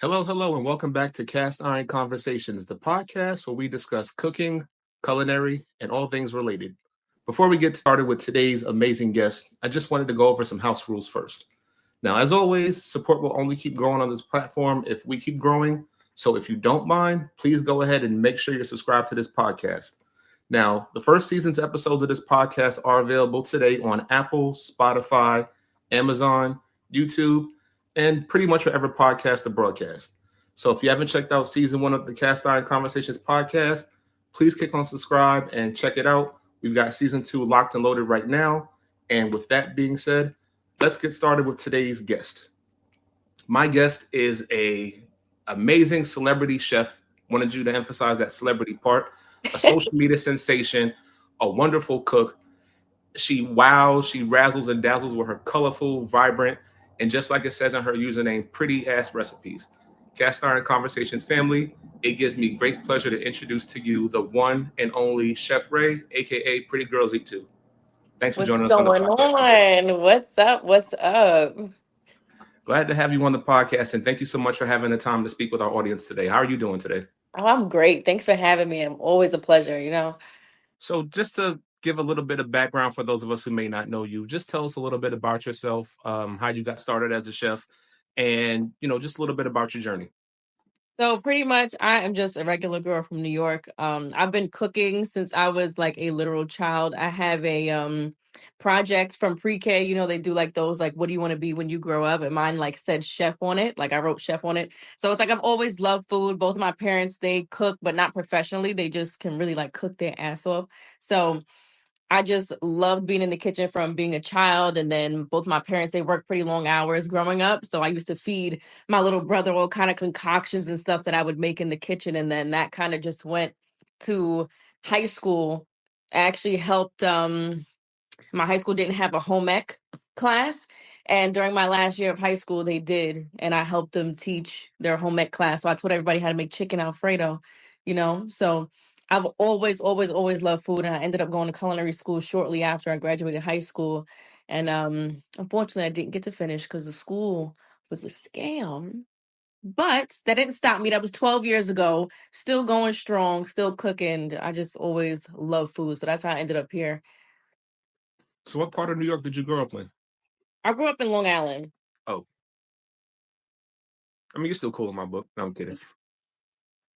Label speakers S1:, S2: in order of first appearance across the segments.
S1: Hello, hello, and welcome back to Cast Iron Conversations, the podcast where we discuss cooking, culinary, and all things related. Before we get started with today's amazing guest, I just wanted to go over some house rules first. Now, as always, support will only keep growing on this platform if we keep growing. So if you don't mind, please go ahead and make sure you're subscribed to this podcast. Now, the first season's episodes of this podcast are available today on Apple, Spotify, Amazon, YouTube, and pretty much wherever podcasts are broadcast. So if you haven't checked out season one of the Cast Iron Conversations podcast, please click on subscribe and check it out. We've got season two locked and loaded right now. And with that being said, let's get started with today's guest. My guest is a amazing celebrity chef. Wanted you to emphasize that celebrity part. A social media sensation, a wonderful cook. She wows, she razzles and dazzles with her colorful, vibrant, and just like it says in her username, pretty ass recipes. Cast Iron Conversations family, it gives me great pleasure to introduce to you the one and only Chef Ray, aka Pretty Girls Eat Too. Thanks for
S2: What's
S1: joining us on the
S2: going
S1: podcast today.
S2: on? What's up? What's up?
S1: Glad to have you on the podcast, and thank you so much for having the time to speak with our audience today. How are you doing today?
S2: Oh, I'm great. Thanks for having me. I'm always a pleasure.
S1: So, just to give a little bit of background for those of us who may not know you, just tell us a little bit about yourself, how you got started as a chef, and just a little bit about your journey.
S2: So pretty much I am just a regular girl from New York. I've been cooking since I was like a literal child. I have a project from pre-K, they do like those like what do you want to be when you grow up? And mine like said chef on it. Like I wrote chef on it. So it's like I've always loved food. Both of my parents, they cook, but not professionally. They just can really like cook their ass off. So I just loved being in the kitchen from being a child. And then both my parents, they worked pretty long hours growing up. So I used to feed my little brother all kind of concoctions and stuff that I would make in the kitchen. And then that kind of just went to high school. I actually helped, my high school didn't have a home ec class. And during my last year of high school, they did. And I helped them teach their home ec class. So I taught everybody how to make chicken Alfredo. So I've always, always, always loved food. And I ended up going to culinary school shortly after I graduated high school. And unfortunately, I didn't get to finish because the school was a scam. But that didn't stop me. That was 12 years ago. Still going strong, still cooking. I just always love food. So that's how I ended up here.
S1: So, what part of New York did you grow up in?
S2: I grew up in Long Island.
S1: Oh, I mean, you're still cool in my book. No, I'm kidding.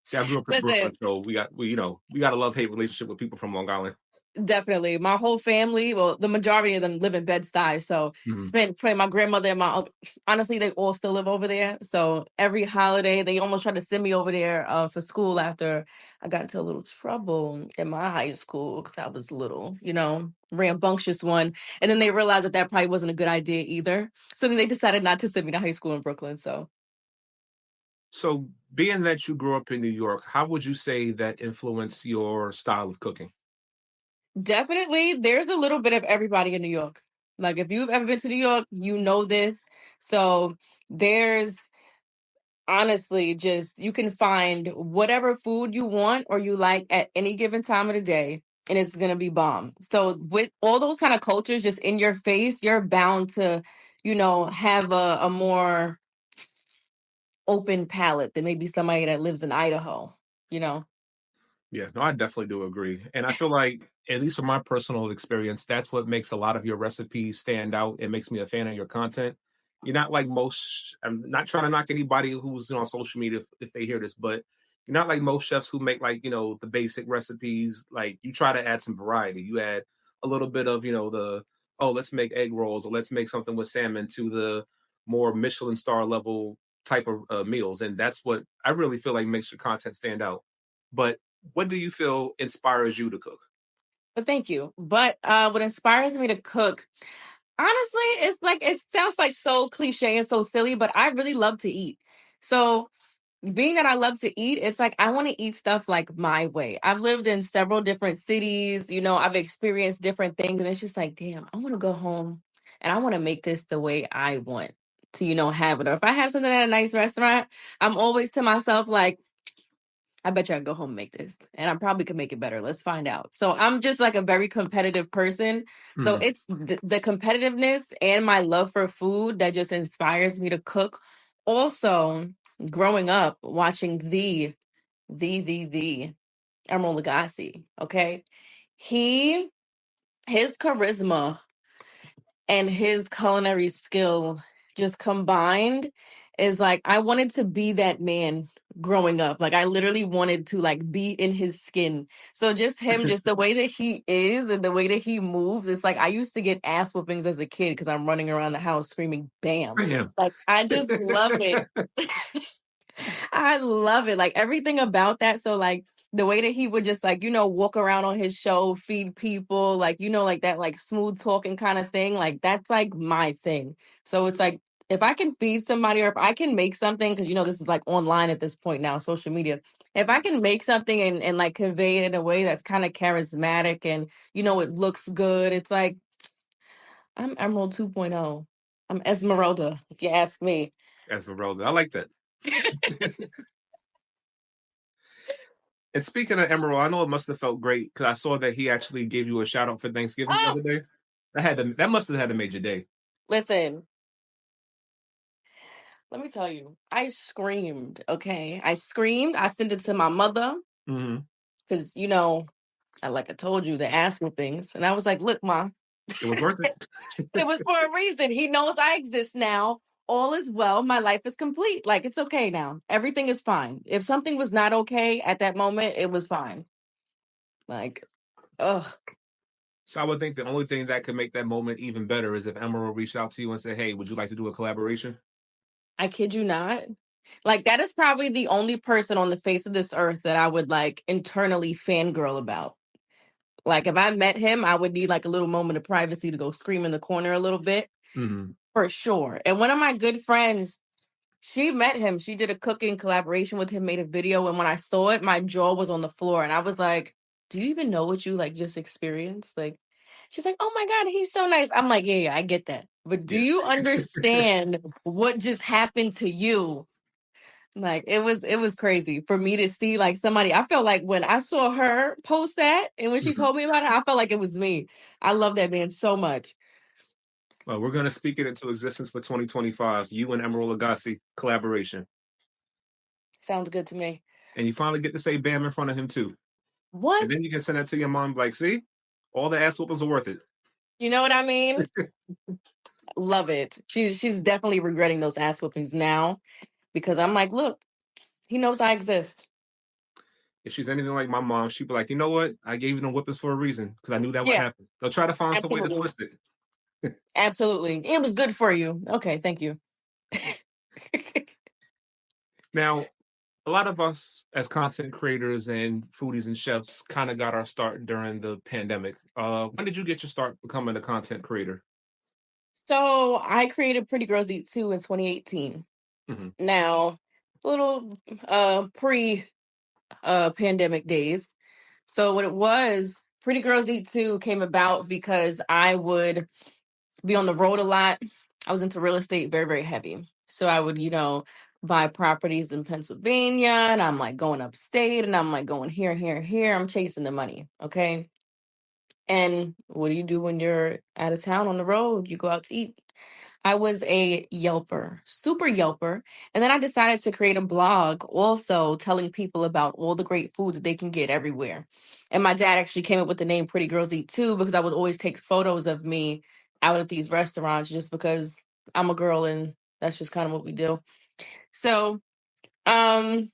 S1: See, I grew up in
S2: Listen,
S1: Brooklyn, so we got a love hate relationship with people from Long Island.
S2: definitely. My whole family, well, the majority of them live in Bed-Stuy. So
S1: Mhm.
S2: spent playing my grandmother and my uncle. Honestly, they all still live over there. So every holiday, they almost tried to send me over there for school after I got into a little trouble in my high school because I was little, rambunctious one. And then they realized that probably wasn't a good idea either. So then they decided not to send me to high school in Brooklyn. So
S1: So, being that you grew up in New York, how would you say that influenced your style of cooking?
S2: definitely, there's a little bit of everybody in New York. Like if you've ever been to New York, you know this. So there's honestly just you can find whatever food you want or you like at any given time of the day and it's going to be bomb. So with all those kind of cultures just in your face, you're bound to, have a more open palate than maybe somebody that lives in Idaho, you know.
S1: Yeah, no, I definitely do agree. And I feel like, at least from my personal experience, that's what makes a lot of your recipes stand out. It makes me a fan of your content. You're not like most, I'm not trying to knock anybody who's on social media if they hear this, but you're not like most chefs who make like, the basic recipes. Like you try to add some variety. You add a little bit of, oh, let's make egg rolls or let's make something with salmon to the more Michelin star level type of meals. And that's what I really feel like makes your content stand out. But what do you feel inspires you to cook?
S2: But thank you. But what inspires me to cook, honestly, it's like it sounds like so cliche and so silly, but I really love to eat. So being that I love to eat, it's like I want to eat stuff like my way. I've lived in several different cities, I've experienced different things, and it's just like, damn, I want to go home and I want to make this the way I want to, have it. Or if I have something at a nice restaurant, I'm always to myself like, I bet you I can go home and make this. And I probably could make it better. Let's find out. So I'm just like a very competitive person. So
S1: Mhm.
S2: it's the competitiveness and my love for food that just inspires me to cook. Also, growing up watching the Emerald Lagasse, okay? He his charisma and his culinary skill just combined is like I wanted to be that man growing up. Like I literally wanted to like be in his skin. So just him, just the way that he is and the way that he moves, it's like I used to get ass whoopings as a kid because I'm running around the house screaming bam.
S1: Bam.
S2: Like I just love it. I love it. Like everything about that. So like the way that he would just like, walk around on his show, feed people, like, like that like smooth talking kind of thing. Like that's like my thing. So it's like if I can feed somebody or if I can make something, because this is like online at this point now, social media. If I can make something and like convey it in a way that's kind of charismatic and it looks good, it's like I'm Emerald 2.0. I'm Esmeralda, if you ask me.
S1: Esmeralda. I like that. And speaking of Emerald, I know it must have felt great because I saw that he actually gave you a shout out for Thanksgiving the
S2: Oh,
S1: other day. That must have had to made your day.
S2: listen. Let me tell you, I screamed. Okay, I screamed. I sent it to my mother
S1: Hmm.
S2: because I told you the ass whoopings, and I was like, "Look, ma,
S1: It was worth it.
S2: it was for a reason. He knows I exist now. All is well. My life is complete. Like it's okay now. Everything is fine. If something was not okay at that moment, it was fine. Like, ugh,
S1: So I would think the only thing that could make that moment even better is if Emerald reached out to you and said, "Hey, would you like to do a collaboration?"
S2: I kid you not. Like that is probably the only person on the face of this earth that I would like internally fangirl about. Like if I met him, I would need like a little moment of privacy to go scream in the corner a little bit
S1: Hmm.
S2: for sure. And one of my good friends, she met him. She did a cooking collaboration with him, made a video. And when I saw it, my jaw was on the floor. And I was like, do you even know what you like just experienced? Like, she's like, oh my God, he's so nice. I'm like, yeah, I get that. But do
S1: Yeah.
S2: you understand what just happened to you? Like it was crazy for me to see like somebody. I felt like when I saw her post that and when she
S1: Mhm.
S2: told me about it, I felt like it was me. I love that man so much.
S1: Well, we're gonna speak it into existence for 2025. You and Emerald Lagasse collaboration,
S2: Sounds good to me.
S1: and you finally get to say "bam" in front of him too, and
S2: What?
S1: then you can send that to your mom. Like, see, all the ass whoopings are worth it.
S2: You know what I mean? Love it. She's definitely regretting those ass whoopings now because I'm like, look, he knows I exist.
S1: If she's anything like my mom, she'd be like, "You know what? I gave you them whippings for a reason because I knew that would
S2: Yeah,
S1: happen." They'll try to find some way to
S2: absolutely.
S1: twist it.
S2: Absolutely. It was good for you. Okay, thank you.
S1: Now, a lot of us as content creators and foodies and chefs kind of got our start during the pandemic. When did you get your start becoming a content creator?
S2: So I created Pretty Girls Eat 2 in 2018.
S1: Hmm.
S2: Now, a little pre pandemic days. So what it was, Pretty Girls Eat 2 came about because I would be on the road a lot. I was into real estate very, very heavy. So I would, buy properties in Pennsylvania and I'm like going upstate and I'm like going here, here, here. I'm chasing the money. Okay. And what do you do when you're out of town on the road? You go out to eat. I was a Yelper, super Yelper. And then I decided to create a blog also telling people about all the great food that they can get everywhere. And my dad actually came up with the name Pretty Girls Eat Too because I would always take photos of me out at these restaurants just because I'm a girl and that's just kind of what we do. So, um,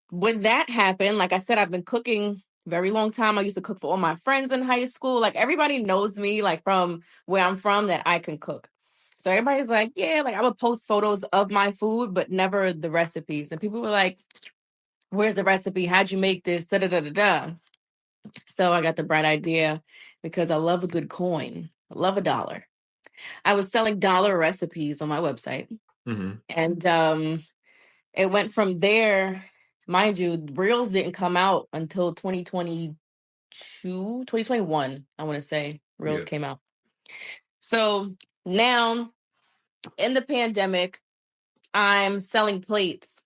S2: when that happened, like I said, I've been cooking very long time. I used to cook for all my friends in high school. Like everybody knows me, like from where I'm from, that I can cook. So everybody's like, yeah, like I would post photos of my food, but never the recipes. And people were like, where's the recipe? How'd you make this? Da da da da da. So I got the bright idea because I love a good coin. I love a dollar. I was selling dollar recipes on my website.
S1: Hmm.
S2: And it went from there. Mind you, Reels didn't come out until 2022, 2021. I want to say Reels
S1: Yeah.
S2: came out. So now in the pandemic, I'm selling plates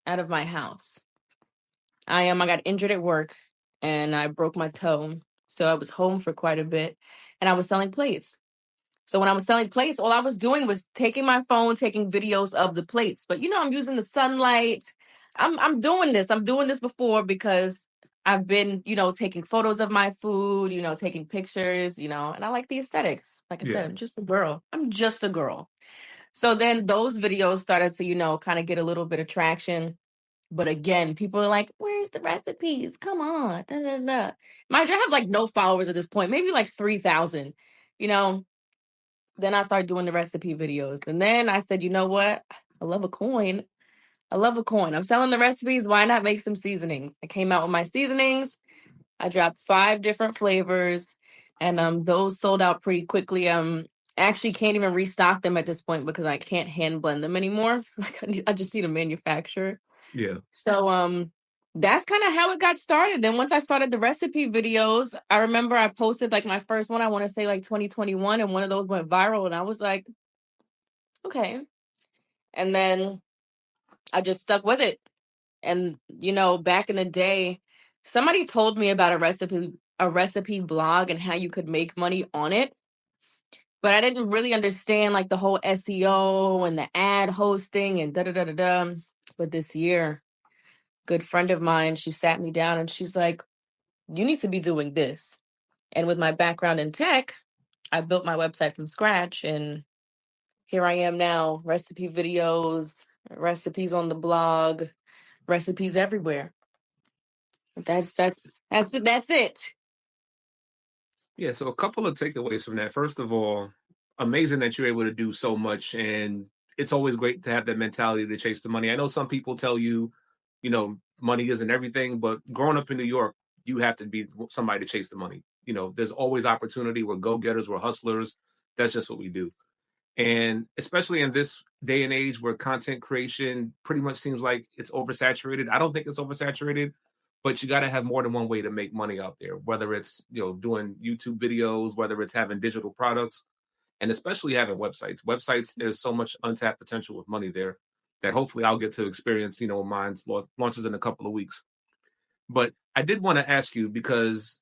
S2: out of my house. I got injured at work and I broke my toe. So I was home for quite a bit and I was selling plates. So when I was selling plates, all I was doing was taking my phone, taking videos of the plates. But I'm using the sunlight. I'm doing this. I'm doing this before because I've been, taking photos of my food, taking pictures, and I like the aesthetics. Like I said,
S1: Yeah.
S2: I'm just a girl. I'm just a girl. So then those videos started to, kind of get a little bit of traction. But again, people are like, where's the recipes? Come on. Da, da, da. Mind you, I have like no followers at this point, maybe like 3,000, you know. Then I started doing the recipe videos. And then I said, you know what? I love a coin. I love a coin. I'm selling the recipes. Why not make some seasonings? I came out with my seasonings. I dropped 5 different flavors, and those sold out pretty quickly. Actually can't even restock them at this point because I can't hand blend them anymore. Like I just need a manufacturer.
S1: Yeah.
S2: So that's kind of how it got started. Then once I started the recipe videos, I remember I posted like my first one, I want to say like 2021, and one of those went viral, and I was like, okay. And then I just stuck with it. And back in the day, somebody told me about a recipe blog and how you could make money on it. But I didn't really understand like the whole SEO and the ad hosting and da da da da da. But this year, good friend of mine, she sat me down and she's like, you need to be doing this. And with my background in tech, I built my website from scratch, and here I am now, recipe videos, recipes on the blog, recipes everywhere. That's it.
S1: Yeah, so a couple of takeaways from that. First of all, amazing that you're able to do so much, and it's always great to have that mentality to chase the money. I know some people tell you, money isn't everything, but growing up in New York, you have to be somebody to chase the money. There's always opportunity. We're go-getters, we're hustlers. That's just what we do. And especially in this day and age where content creation pretty much seems like it's oversaturated. I don't think it's oversaturated, but you got to have more than one way to make money out there, whether it's, doing YouTube videos, whether it's having digital products, and especially having websites. Websites, there's so much untapped potential with money there that hopefully I'll get to experience, when mine's launches in a couple of weeks. But I did want to ask you because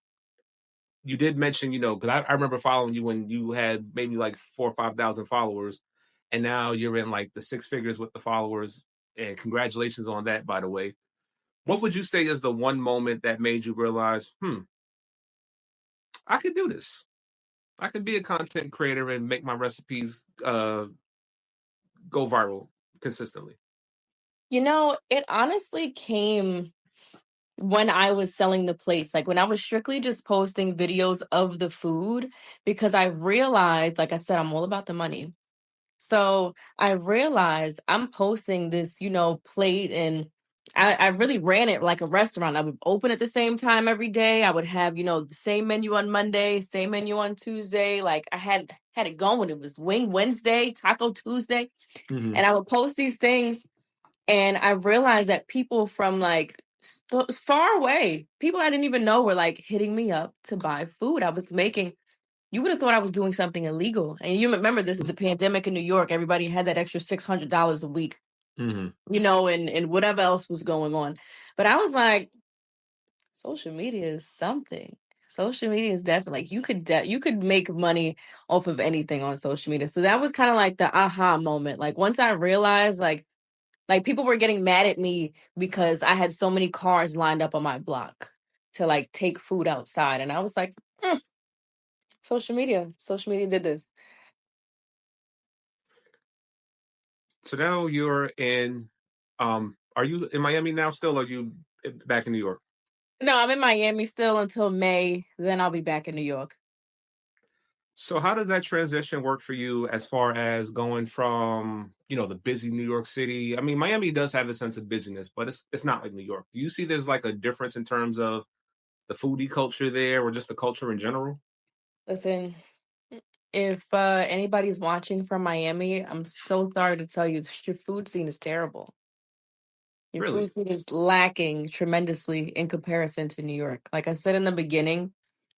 S1: you did mention, because I remember following you when you had maybe like 4 or 5 thousand followers, and now you're in like the 6 figures with the followers. And congratulations on that, by the way. What would you say is the one moment that made you realize, I could do this? I can be a content creator and make my recipes go viral consistently.
S2: It honestly came when I was selling the plates, like when I was strictly just posting videos of the food, because I realized, like I said, I'm all about the money. So I realized I'm posting this, plate, and I really ran it like a restaurant. I would open at the same time every day. I would have, the same menu on Monday, same menu on Tuesday. Like I had it going. It was Wing Wednesday, Taco Tuesday,
S1: Hmm.
S2: and I would post these things. And I realized that people from like far away, people I didn't even know, were like hitting me up to buy food I was making. You would have thought I was doing something illegal. And you remember, this is the pandemic in New York. Everybody had that extra $600 a week,
S1: Hmm.
S2: and whatever else was going on. But I was like, social media is something. Social media is definitely like you could make money off of anything on social media. So that was kind of like the aha moment. Like once I realized, like people were getting mad at me because I had so many cars lined up on my block to like take food outside, and I was like, social media did this.
S1: So now you're in. Are you in Miami now? Still, or are you back in New York?
S2: No, I'm in Miami still until May. Then I'll be back in New York.
S1: So how does that transition work for you as far as going from, the busy New York City? I mean, Miami does have a sense of busyness, but it's not like New York. Do you see there's like a difference in terms of the foodie culture there or just the culture in general?
S2: Listen, if anybody's watching from Miami, I'm so sorry to tell you, your food scene is terrible. Your
S1: Really?
S2: food scene is lacking tremendously in comparison to New York. Like I said in the beginning,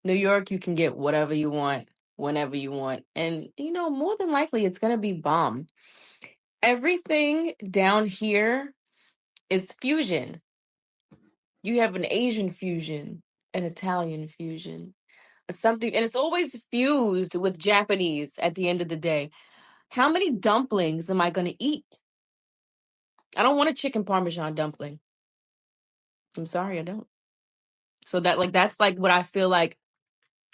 S2: New York, you can get whatever you want, whenever you want. And, more than likely, it's going to be bomb. Everything down here is fusion. You have an Asian fusion, an Italian fusion, something, and it's always fused with Japanese at the end of the day. How many dumplings am I going to eat? I don't want a chicken parmesan dumpling. I'm sorry, I don't. So that's like what I feel like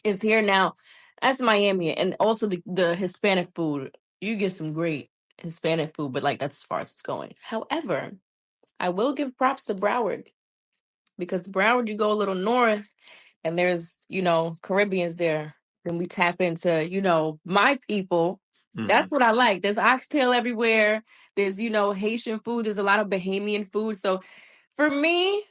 S2: is here now. That's Miami, and also the Hispanic food. You get some great Hispanic food, but like that's as far as it's going. However, I will give props to Broward because Broward, you go a little north, and there's Caribbeans there. Then we tap into my people.
S1: Hmm.
S2: That's what I like. There's oxtail everywhere. There's Haitian food. There's a lot of Bahamian food. So for me,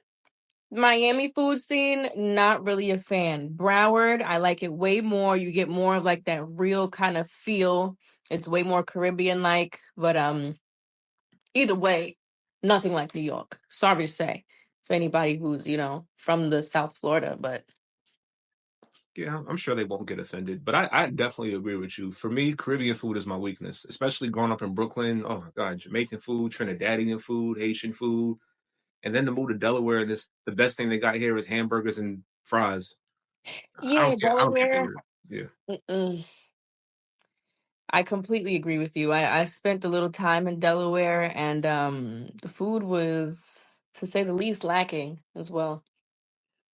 S2: Miami food scene, not really a fan. Broward, I like it way more. You get more of like that real kind of feel. It's way more Caribbean like, but either way, nothing like New York. Sorry to say for anybody who's, from the South Florida, but
S1: Yeah, I'm sure they won't get offended, but I definitely agree with you. For me, Caribbean food is my weakness, especially growing up in Brooklyn. Oh my God, Jamaican food, Trinidadian food, Haitian food, and then to move to Delaware, and this the best thing they got here is hamburgers and fries.
S2: yeah,
S1: I don't care for
S2: Delaware.
S1: weird. Yeah,
S2: Mm-mm. I completely agree with you. I spent a little time in Delaware, and the food was, to say the least, lacking as well.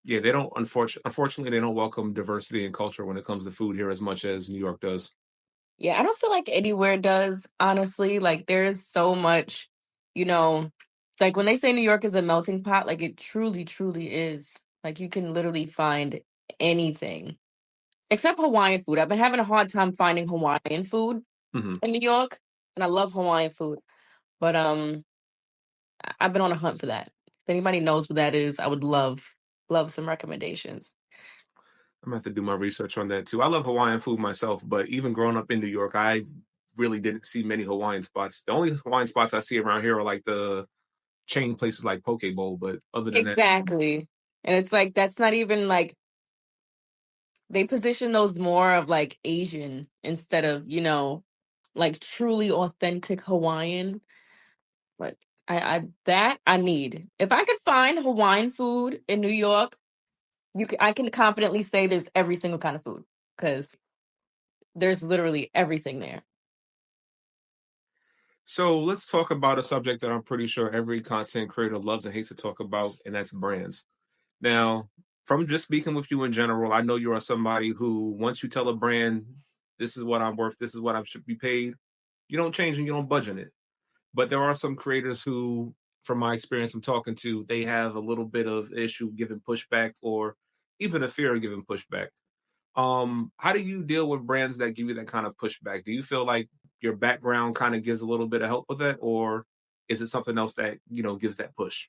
S1: yeah, they don't. Unfortunately, they don't welcome diversity and culture when it comes to food here as much as New York does.
S2: Yeah, I don't feel like anywhere does, honestly. Like there's so much, you know, like when they say New York is a melting pot, like it truly, truly is. Like you can literally find anything except Hawaiian food. I've been having a hard time finding Hawaiian food
S1: Hmm.
S2: in New York, and I love Hawaiian food, but I've been on a hunt for that. If anybody knows what that is, I would love some recommendations.
S1: I'm gonna have to do my research on that too. I love Hawaiian food myself, but even growing up in New York, I really didn't see many Hawaiian spots. The only Hawaiian spots I see around here are like the chain places like Poke Bowl, but other than that,
S2: Exactly. And it's like that's not even like they position those more of like Asian instead of, like truly authentic Hawaiian. But I that I need. If I could find Hawaiian food in New York, I can confidently say there's every single kind of food because there's literally everything there.
S1: so let's talk about a subject that I'm pretty sure every content creator loves and hates to talk about, and that's brands. Now, from just speaking with you in general, I know you are somebody who, once you tell a brand, this is what I'm worth, this is what I should be paid, you don't change and you don't budge on it. But there are some creators who, from my experience I'm talking to, they have a little bit of issue giving pushback or even a fear of giving pushback. How do you deal with brands that give you that kind of pushback? Do you feel like your background kind of gives a little bit of help with that, or is it something else that gives that push?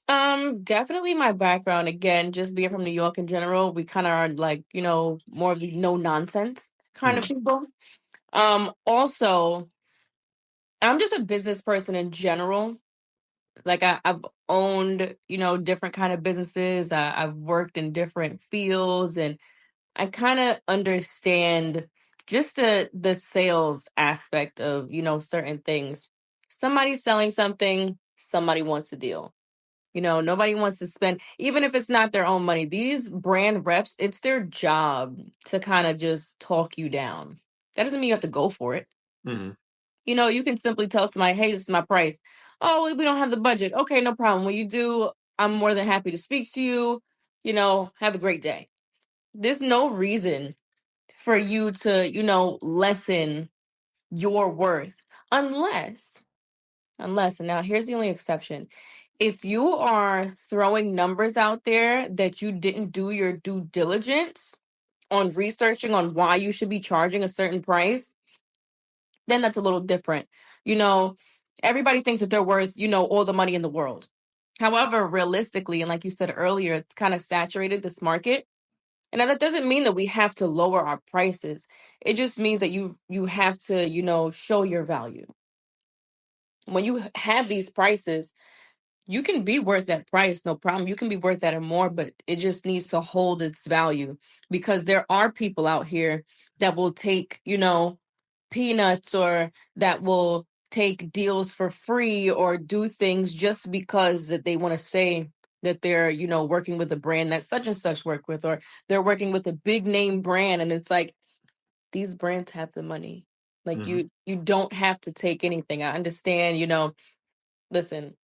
S2: Definitely my background again, just being from New York in general, we kind of are like, more of the no nonsense kind of
S1: Mhm.
S2: people. Also, I'm just a business person in general. Like I've owned, different kind of businesses. I've worked in different fields, and I kind of understand just the sales aspect of, certain things. Somebody's selling something, somebody wants a deal. Nobody wants to spend, even if it's not their own money. These brand reps, it's their job to kind of just talk you down. That doesn't mean you have to go for it.
S1: Mhm.
S2: You can simply tell somebody, hey, this is my price. Oh, we don't have the budget. Okay, no problem. When you do, I'm more than happy to speak to you. Have a great day. There's no reason for you to, lessen your worth unless, and now here's the only exception. If you are throwing numbers out there that you didn't do your due diligence on researching on why you should be charging a certain price, then that's a little different. You know, Everybody thinks that they're worth, all the money in the world. However, realistically, and like you said earlier, it's kind of saturated this market. And that doesn't mean that we have to lower our prices. It just means that you have to, show your value. When you have these prices, you can be worth that price, no problem. You can be worth that and more, but it just needs to hold its value because there are people out here that will take, peanuts or that will take deals for free or do things just because that they want to say that they're, working with a brand that such and such work with, or they're working with a big name brand. And it's like, these brands have the money. Like
S1: Hmm.
S2: you don't have to take anything. I understand, listen,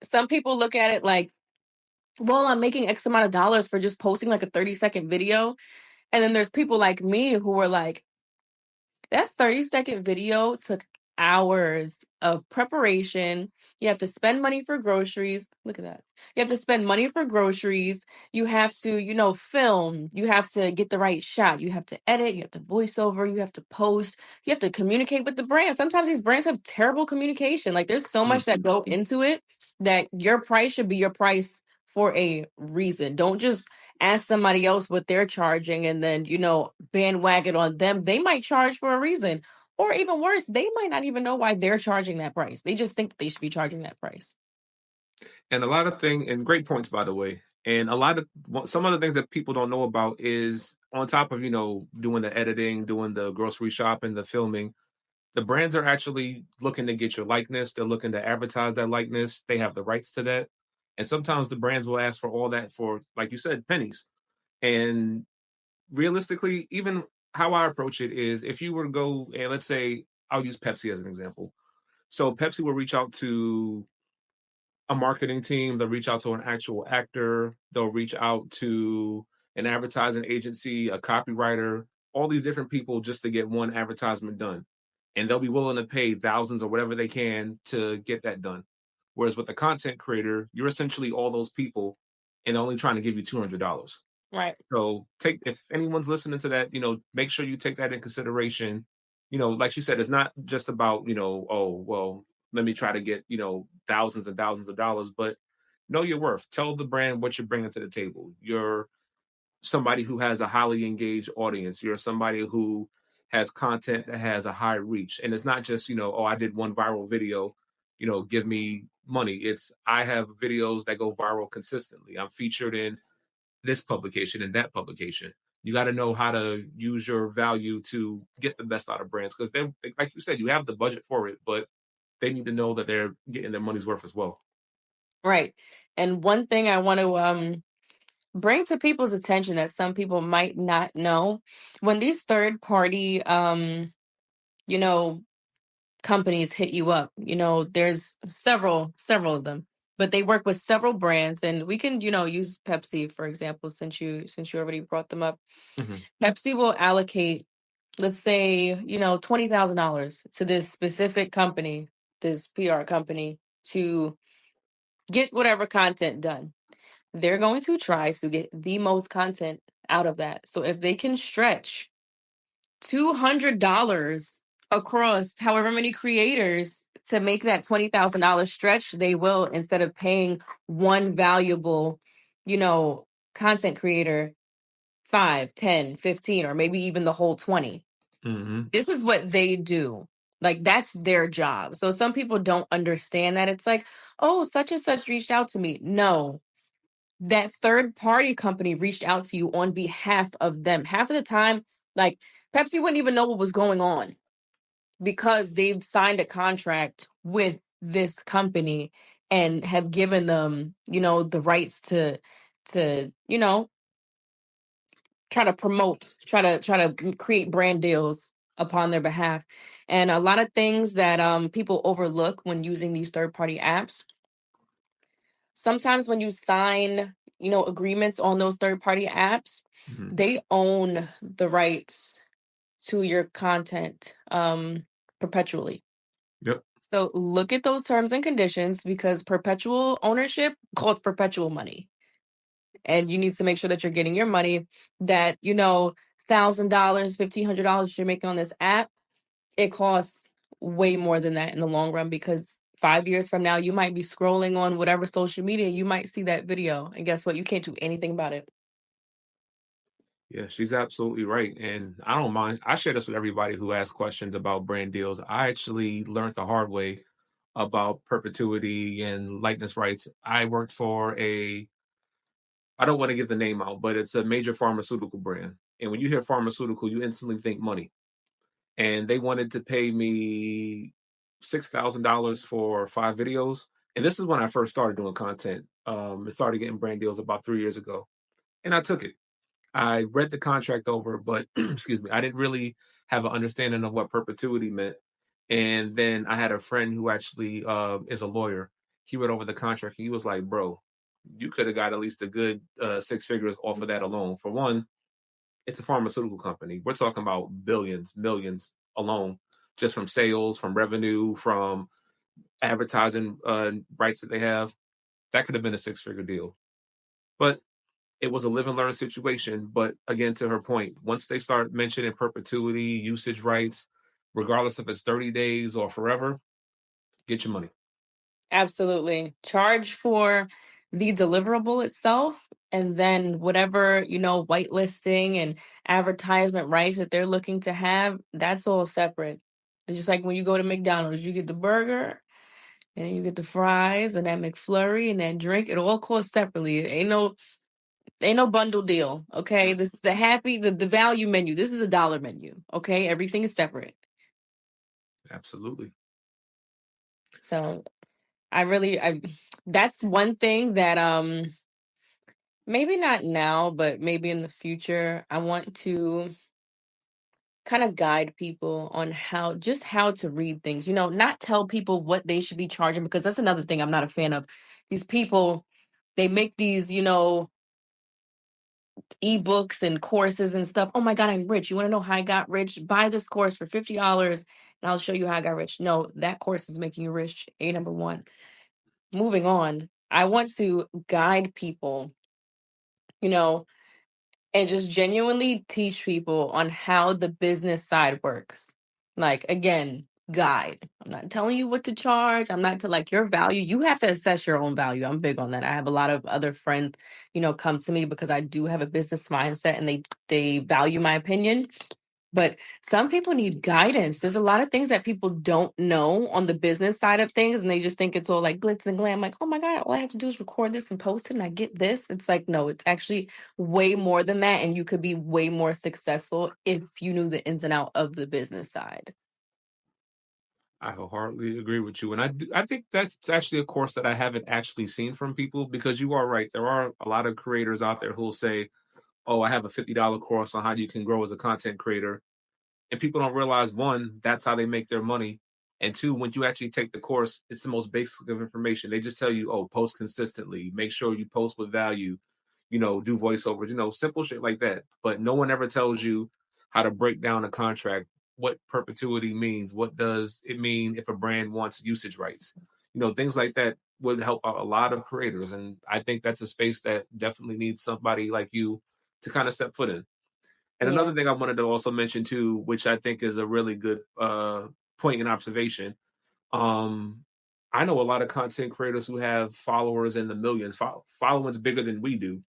S2: some people look at it like, well, I'm making X amount of dollars for just posting like a 30-second video. And then there's people like me who are like, that 30-second video took hours of preparation. You have to spend money for groceries. Look at that. You have to spend money for groceries. You have to, film. You have to get the right shot. You have to edit. You have to voice over. You have to post. You have to communicate with the brand. Sometimes these brands have terrible communication. Like there's so much that go into it that your price should be your price for a reason. Don't just ask somebody else what they're charging and then, bandwagon on them. They might charge for a reason. Or even worse, they might not even know why they're charging that price. They just think that they should be charging that price.
S1: And a lot of things, and great points, by the way. And a lot of some other things that people don't know about is on top of, doing the editing, doing the grocery shopping, the filming, the brands are actually looking to get your likeness. They're looking to advertise that likeness. They have the rights to that. And sometimes the brands will ask for all that for, like you said, pennies. And realistically, even how I approach it is if you were to go and let's say I'll use Pepsi as an example. So Pepsi will reach out to a marketing team, they'll reach out to an actual actor, they'll reach out to an advertising agency, a copywriter, all these different people just to get one advertisement done. And they'll be willing to pay thousands or whatever they can to get that done. Whereas with the content creator, you're essentially all those people and only trying to give you $200.
S2: Right.
S1: So if anyone's listening to that, make sure you take that in consideration. Like you said, it's not just about, oh, well, let me try to get, thousands and thousands of dollars, but know your worth. Tell the brand what you're bringing to the table. You're somebody who has a highly engaged audience. You're somebody who has content that has a high reach. And it's not just, oh, I did one viral video, give me money. It's I have videos that go viral consistently. I'm featured in this publication and that publication. You got to know how to use your value to get the best out of brands because they, like you said, you have the budget for it, but they need to know that they're getting their money's worth as well.
S2: Right. And one thing I want to bring to people's attention that some people might not know, when these third party you know, companies hit you up, there's several of them, but they work with several brands, and we can, use Pepsi for example, since you already brought them up.
S1: Hmm.
S2: Pepsi will allocate, let's say, $20,000 to this specific company, this PR company, to get whatever content done. They're going to try to get the most content out of that. So if they can stretch $200 across however many creators to make that $20,000 stretch, they will, instead of paying one valuable, you know, content creator 5, 10, 15, or maybe even the whole 20.
S1: Hmm.
S2: This is what they do. Like that's their job. So some people don't understand that. It's like, oh, such and such reached out to me. No, that third party company reached out to you on behalf of them. Half of the time, like Pepsi wouldn't even know what was going on because they've signed a contract with this company and have given them, the rights to, try to create brand deals upon their behalf. And a lot of things that people overlook when using these third party apps. Sometimes when you sign, agreements on those third party apps,
S1: Hmm.
S2: they own the rights to your content perpetually.
S1: Yep.
S2: So look at those terms and conditions because perpetual ownership costs perpetual money. And you need to make sure that you're getting your money, that, $1,000, $1,500 you're making on this app, it costs way more than that in the long run because 5 years from now, you might be scrolling on whatever social media, you might see that video. And guess what? You can't do anything about it.
S1: Yeah, she's absolutely right. And I don't mind. I share this with everybody who asks questions about brand deals. I actually learned the hard way about perpetuity and likeness rights. I worked for I don't want to give the name out, but it's a major pharmaceutical brand. And when you hear pharmaceutical, you instantly think money. And they wanted to pay me $6,000 for 5 videos. And this is when I first started doing content. It started getting brand deals about 3 years ago, and I took it. I read the contract over, but excuse me, I didn't really have an understanding of what perpetuity meant. And then I had a friend who actually is a lawyer. He read over the contract and he was like, "Bro, you could have got at least a good 6 figures off of that alone. For one, it's a pharmaceutical company. We're talking about billions, millions alone, just from sales, from revenue, from advertising rights that they have. That could have been a 6 figure deal." But it was a live and learn situation. But again, to her point, once they start mentioning perpetuity, usage rights, regardless if it's 30 days or forever, get your money.
S2: Absolutely. Charge for the deliverable itself, and then whatever, whitelisting and advertisement rights that they're looking to have, that's all separate. It's just like when you go to McDonald's, you get the burger and you get the fries and that McFlurry and that drink. It all costs separately. It ain't no bundle deal. Okay. This is the value menu. This is a dollar menu. Okay. Everything is separate.
S1: Absolutely.
S2: So I that's one thing that maybe not now, but maybe in the future, I want to kind of guide people on how to read things. Not tell people what they should be charging, because that's another thing I'm not a fan of. These people, they make these, ebooks and courses and stuff. Oh my God, I'm rich. You want to know how I got rich? Buy this course for $50 and I'll show you how I got rich. No, that course is making you rich. Number one. Moving on. I want to guide people, you know, and just genuinely teach people on how the business side works. Like, again, guide. I'm not telling you what to charge. I'm not to like your value. You have to assess your own value. I'm big on that. I have a lot of other friends, come to me because I do have a business mindset and they value my opinion. But some people need guidance. There's a lot of things that people don't know on the business side of things, and they just think it's all like glitz and glam. Like, oh my God, all I have to do is record this and post it, and I get this. It's like, no, it's actually way more than that, and you could be way more successful if you knew the ins and out of the business side.
S1: I wholeheartedly agree with you. And I think that's actually a course that I haven't actually seen from people, because you are right. There are a lot of creators out there who'll say, "Oh, I have a $50 course on how you can grow as a content creator." And people don't realize, one, that's how they make their money. And two, when you actually take the course, it's the most basic of information. They just tell you, "Oh, post consistently, make sure you post with value, do voiceovers, simple shit like that." But no one ever tells you how to break down a contract, what perpetuity means, what does it mean if a brand wants usage rights, things like that would help out a lot of creators. And I think that's a space that definitely needs somebody like you to kind of step foot in. And
S2: Yeah,
S1: another thing I wanted to also mention too, which I think is a really good point and observation. Um, I know a lot of content creators who have followers in the millions, followings bigger than we do,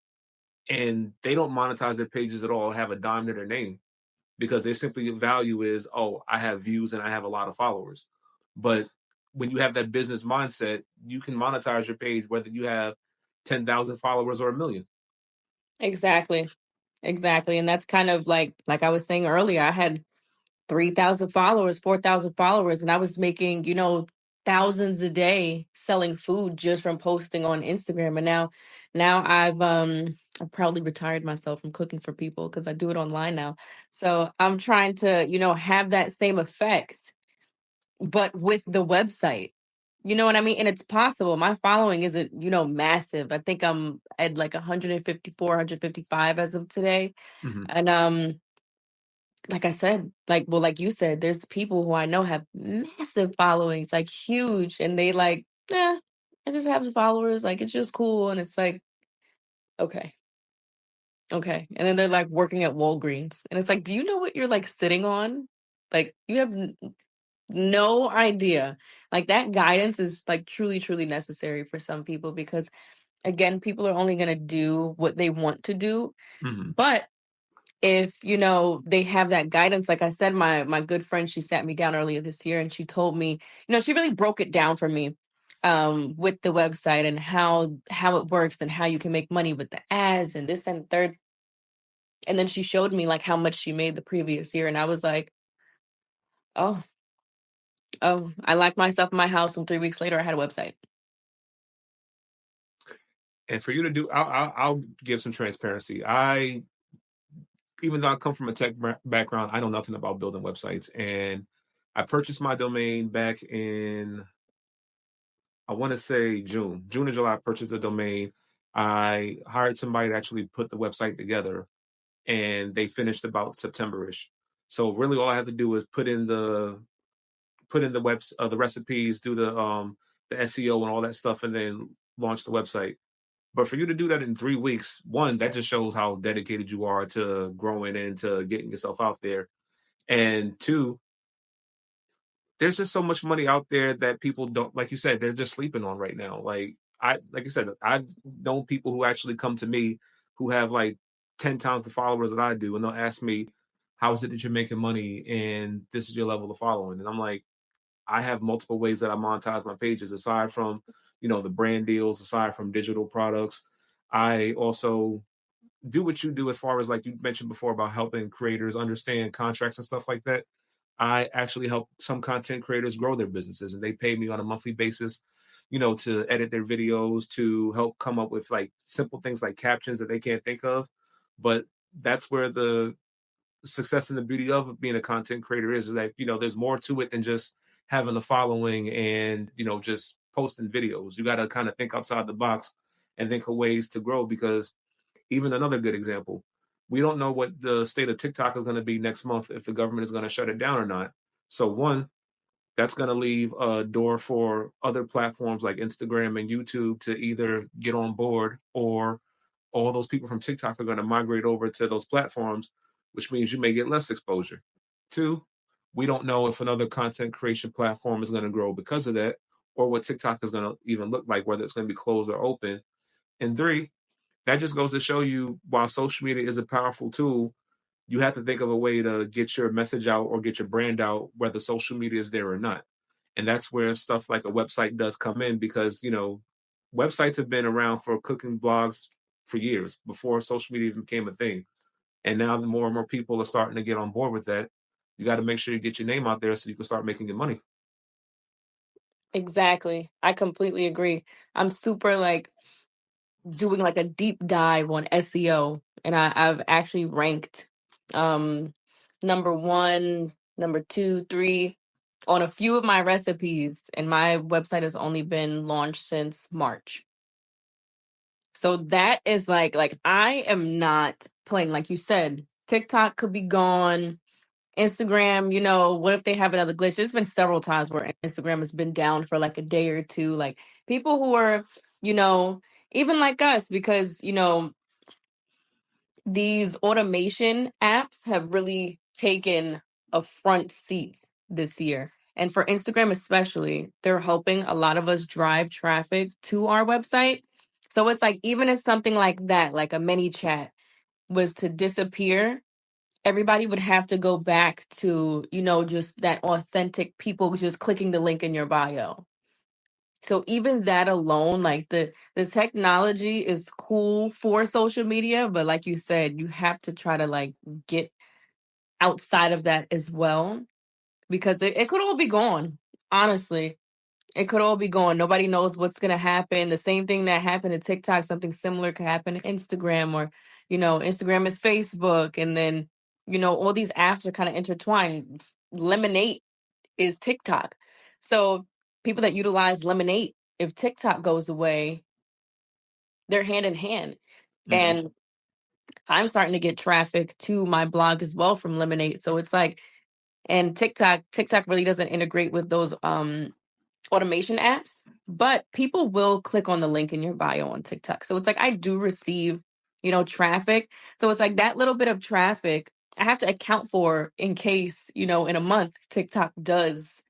S1: and they don't monetize their pages at all, have a dime to their name, because their simply value is, "Oh, I have views and I have a lot of followers." But when you have that business mindset, you can monetize your page whether you have 10,000 followers or a million.
S2: exactly. Exactly. And that's kind of like I was saying earlier, I had 3,000 followers, 4,000 followers, and I was making, thousands a day selling food just from posting on Instagram. And now I've probably retired myself from cooking for people because I do it online now. So I'm trying to, have that same effect, but with the website. You know what I mean? And it's possible. My following isn't, massive. I think I'm at like 154, 155 as of today.
S1: Mhm.
S2: And like I said, like you said, there's people who I know have massive followings, like huge, and they like, I just have some followers, like it's just cool, and it's like, okay, okay, and then they're like working at Walgreens, and it's like, do you know what you're like sitting on? Like you have no idea. Like that guidance is like truly, truly necessary for some people because again, people are only gonna do what they want to do,
S1: Mhm.
S2: but if they have that guidance, like I said, my good friend, she sat me down earlier this year and she told me, she really broke it down for me with the website and how it works and how you can make money with the ads and this and third. And then she showed me like how much she made the previous year, and I was like, oh, I locked myself in my house and 3 weeks later I had a website.
S1: And for you to do, I'll give some transparency. Even though I come from a tech background, I know nothing about building websites. And I purchased my domain back in, I want to say June or July. I purchased the domain. I hired somebody to actually put the website together, and they finished about September-ish. So really, all I had to do was put in the the recipes, do the SEO and all that stuff, and then launch the website. But for you to do that in 3 weeks, one, that just shows how dedicated you are to growing and to getting yourself out there. And two, there's just so much money out there that people don't, like you said, they're just sleeping on right now. Like I said, I've known people who actually come to me who have like 10 times the followers that I do, and they'll ask me, how is it that you're making money and this is your level of following? And I'm like, I have multiple ways that I monetize my pages aside from, the brand deals, aside from digital products. I also do what you do as far as like you mentioned before about helping creators understand contracts and stuff like that. I actually help some content creators grow their businesses, and they pay me on a monthly basis, to edit their videos, to help come up with like simple things like captions that they can't think of. But that's where the success and the beauty of being a content creator is that, there's more to it than just having a following and, just posting videos. You got to kind of think outside the box and think of ways to grow, because even another good example, we don't know what the state of TikTok is going to be next month, if the government is going to shut it down or not. So one, that's going to leave a door for other platforms like Instagram and YouTube to either get on board, or all those people from TikTok are going to migrate over to those platforms, which means you may get less exposure. Two, we don't know if another content creation platform is going to grow because of that, or what TikTok is going to even look like, whether it's going to be closed or open. And three, that just goes to show you, while social media is a powerful tool, you have to think of a way to get your message out or get your brand out, whether social media is there or not. And that's where stuff like a website does come in, because, websites have been around for cooking blogs for years before social media even became a thing. And now the more and more people are starting to get on board with that. You got to make sure you get your name out there so you can start making your money.
S2: Exactly. I completely agree. I'm super like doing like a deep dive on SEO, and I've actually ranked number one, number two, three on a few of my recipes, and my website has only been launched since March. So that is like I am not playing. Like you said, TikTok could be gone. Instagram, what if they have another glitch? There's been several times where Instagram has been down for like a day or two. Like people who are, you know, even like us, because, these automation apps have really taken a front seat this year. And for Instagram especially, they're helping a lot of us drive traffic to our website. So it's like, even if something like that, like a mini chat, was to disappear, everybody would have to go back to, just that authentic people just clicking the link in your bio. So even that alone, like the technology is cool for social media, but like you said, you have to try to like get outside of that as well, because it could all be gone. Honestly, it could all be gone. Nobody knows what's gonna happen. The same thing that happened to TikTok, something similar could happen to Instagram, or Instagram is Facebook, and then all these apps are kind of intertwined. Lemonade is TikTok, so people that utilize Lemonade, if TikTok goes away, they're hand in hand.
S1: Mm-hmm.
S2: And I'm starting to get traffic to my blog as well from Lemonade. So it's like, and TikTok really doesn't integrate with those automation apps, but people will click on the link in your bio on TikTok. So it's like I do receive, traffic. So it's like that little bit of traffic I have to account for in case, in a month TikTok does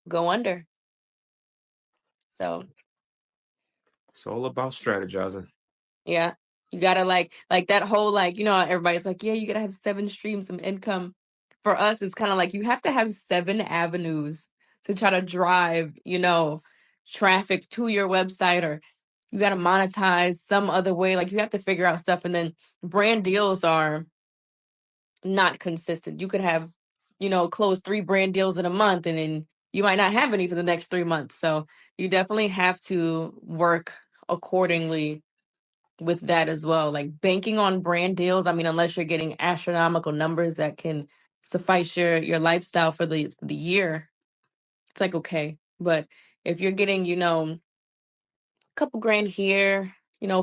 S2: go under. So
S1: It's all about strategizing.
S2: yeah, you gotta like that whole like, everybody's like, yeah, you gotta have 7 streams of income. For us, it's kind of like you have to have 7 avenues to try to drive, traffic to your website, or you got to monetize some other way. Like you have to figure out stuff. And then brand deals are not consistent. You could have, close 3 brand deals in a month, and then you might not have any for the next 3 months. So you definitely have to work accordingly with that as well. Like banking on brand deals, I mean, unless you're getting astronomical numbers that can suffice your lifestyle for the year, it's like okay. But if you're getting, a couple grand here,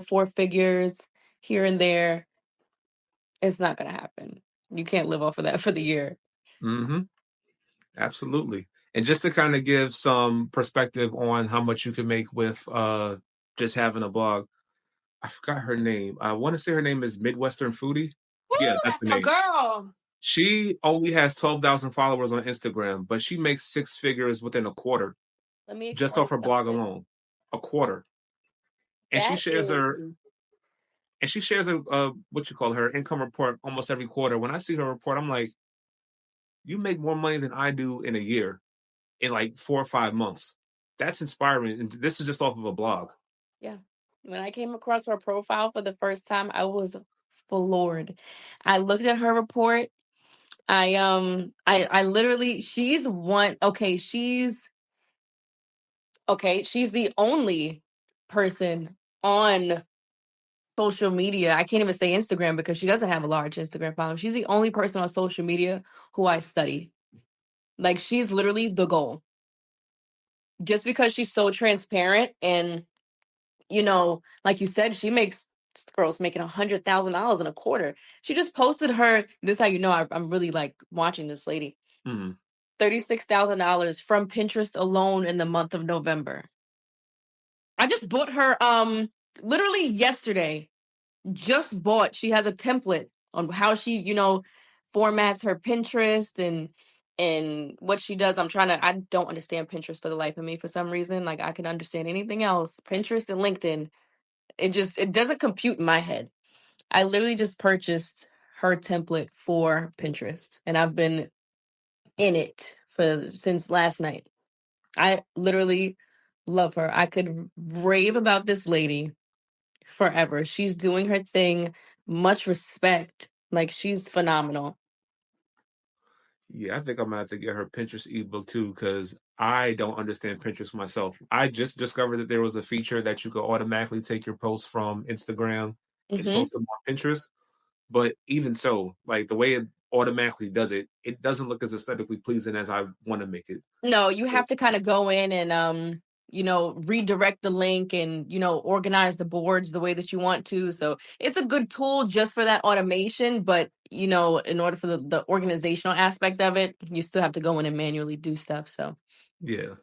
S2: four figures here and there, it's not gonna happen. You can't live off of that for the year.
S1: Mm-hmm. Absolutely. And just to kind of give some perspective on how much you can make with just having a blog, I forgot her name. I want to say her name is Midwestern Foodie.
S2: Woo,
S1: Yeah, that's
S2: that's
S1: the
S2: my
S1: name.
S2: girl.
S1: She only has 12,000 followers on Instagram, but she makes six figures within a quarter
S2: Let me
S1: just off
S2: explain
S1: her blog
S2: something.
S1: alone. A quarter. And
S2: That is
S1: she shares a what you call her income report almost every quarter. When I see her report, I'm like, you make more money than I do in a year in like 4 or 5 months. That's inspiring. And this is just off of a blog.
S2: yeah. When I came across her profile for the first time, I was floored. I looked at her report. I literally she's the only person on social media. I can't even say Instagram because she doesn't have a large Instagram following. She's the only person on social media who I study. Like she's literally the goal. Just because she's so transparent and like you said, this girl's making $100,000 in a quarter. She just posted her. This is how you know I'm really like watching this lady.
S1: Mhm.
S2: $36,000 from Pinterest alone in the month of November. I just bought her literally yesterday. Just bought. She has a template on how she formats her Pinterest and what she does. I don't understand Pinterest for the life of me for some reason. Like I can understand anything else. Pinterest and LinkedIn, it doesn't compute in my head. I literally just purchased her template for Pinterest and I've been in it since last night. I literally love her. I could rave about this lady forever. She's doing her thing. Much respect. Like she's phenomenal.
S1: Yeah, I think I'm gonna have to get her Pinterest ebook too, because I don't understand Pinterest myself. I just discovered that there was a feature that you could automatically take your posts from Instagram and
S2: Hmm.
S1: post them on Pinterest. But even so, like the way it automatically does it, it doesn't look as aesthetically pleasing as I want to make it.
S2: No, you
S1: So,
S2: have to kind of go in and redirect the link and organize the boards the way that you want to. So it's a good tool just for that automation, but in order for the organizational aspect of it, you still have to go in and manually do stuff. So
S1: yeah,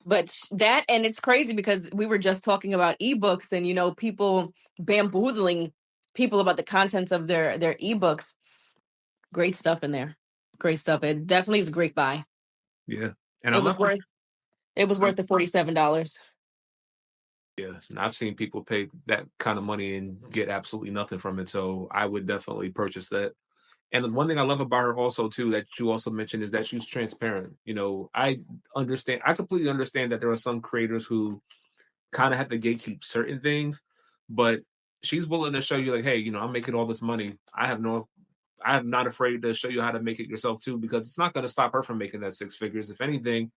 S2: but that, and it's crazy because we were just talking about ebooks and people bamboozling people about the contents of their ebooks. Great stuff in there. Great stuff. It definitely is a great buy.
S1: yeah. And I
S2: It was
S1: love her.
S2: worth it was worth the $47.
S1: Yeah, and I've seen people pay that kind of money and get absolutely nothing from it. So I would definitely purchase that. And the one thing I love about her also too that you also mentioned is that she's transparent. I completely understand that there are some creators who kind of have to gatekeep certain things, but she's willing to show you like, hey, I'm making all this money. I'm not afraid to show you how to make it yourself too, because it's not going to stop her from making that six figures. If anything,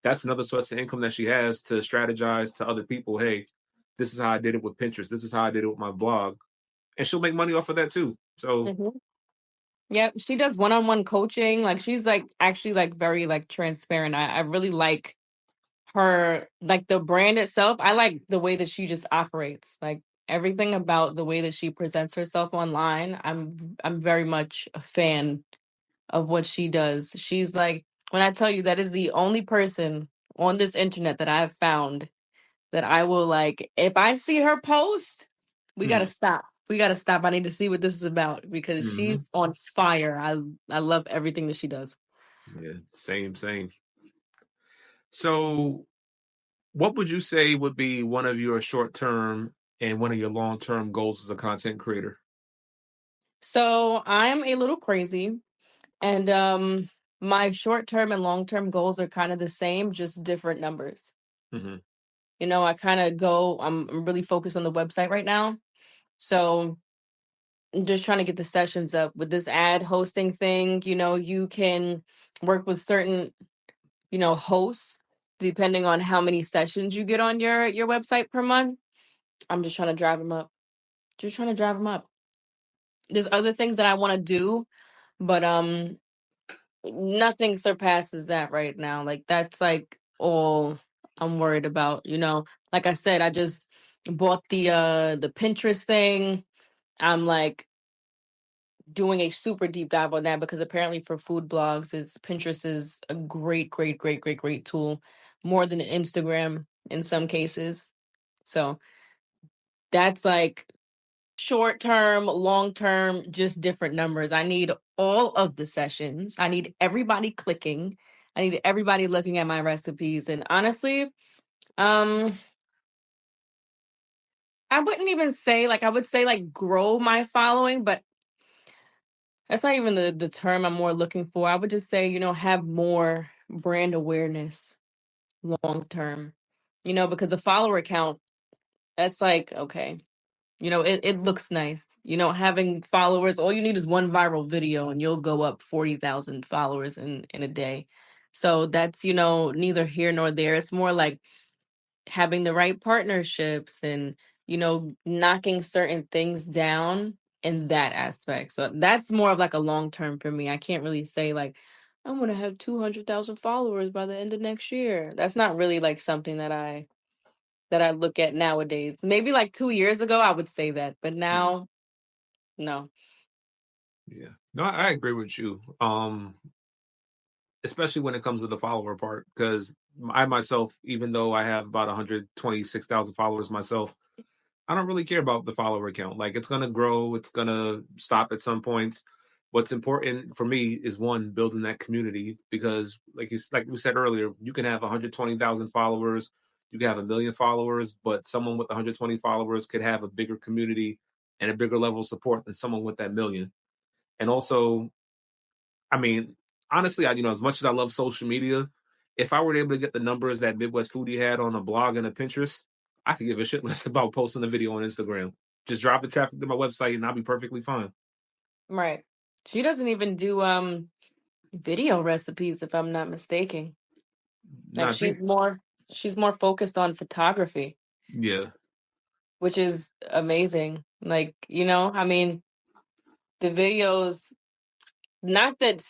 S1: that's another source of income that she has to strategize to other people. Hey, this is how I did it with Pinterest. This is how I did it with my blog, and she'll make money off of that too. So
S2: Hmm. Yep, she does one-on-one coaching. Like she's like actually like very like transparent. I really like her, like the brand itself. I like the way that she just operates. Like everything about the way that she presents herself online. I'm very much a fan of what she does. She's like, when I tell you that is the only person on this internet that I've found that I will like, if I see her post, we gotta
S1: hmm,
S2: stop. We gotta stop. I need to see what this is about because
S1: mhm.
S2: she's on fire. I love everything that she does.
S1: Yeah, same. So what would you say would be one of your short term and one of your long term goals as a content creator?
S2: So I'm a little crazy, and my short term and long term goals are kind of the same, just different numbers.
S1: Hmm.
S2: I kind of go. I'm really focused on the website right now, so I'm just trying to get the sessions up with this ad hosting thing. You can work with certain hosts depending on how many sessions you get on your website per month. I'm just trying to drive them up. Just trying to drive them up. There's other things that I want to do, but nothing surpasses that right now. Like that's like all I'm worried about, you know. Like I said, I just bought the Pinterest thing. I'm like doing a super deep dive on that because apparently for food blogs, it's Pinterest is a great tool, more than Instagram in some cases. So that's like short term, long term, just different numbers. I need all of the sessions. I need everybody clicking. I need everybody looking at my recipes. And honestly, um, I wouldn't even say like I would say like grow my following, but that's not even the term I'm more looking for. I would just say, you know, have more brand awareness long term. You know, because the follower count, that's like, okay, you know, it looks nice. You know, having followers, all you need is one viral video and you'll go up 40,000 followers in a day. So that's, you know, neither here nor there. It's more like having the right partnerships and, you know, knocking certain things down in that aspect. So that's more of like a long term for me. I can't really say like, I'm going to have 200,000 followers by the end of next year. That's not really like something that I look at nowadays. Maybe like 2 years ago, I would say that, but now, no.
S1: Yeah. No, I agree with you. Especially when it comes to the follower part, because I myself, even though I have about 126,000 followers myself, I don't really care about the follower count. Like it's gonna grow, it's gonna stop at some points. What's important for me is one, building that community because like we said earlier, you can have 120,000 followers, you can have 1 million followers, but someone with 120 followers could have a bigger community and a bigger level of support than someone with that million. And also, I mean, honestly, as much as I love social media, if I were able to get the numbers that Midwest Foodie had on a blog and a Pinterest, I could give a shit less about posting a video on Instagram. Just drop the traffic to my website and I'll be perfectly fine.
S2: Right. She doesn't even do video recipes if I'm not mistaken.
S1: No,
S2: Like
S1: I think,
S2: she's more focused on photography,
S1: yeah,
S2: which is amazing. Like, you know, I mean, the videos, not that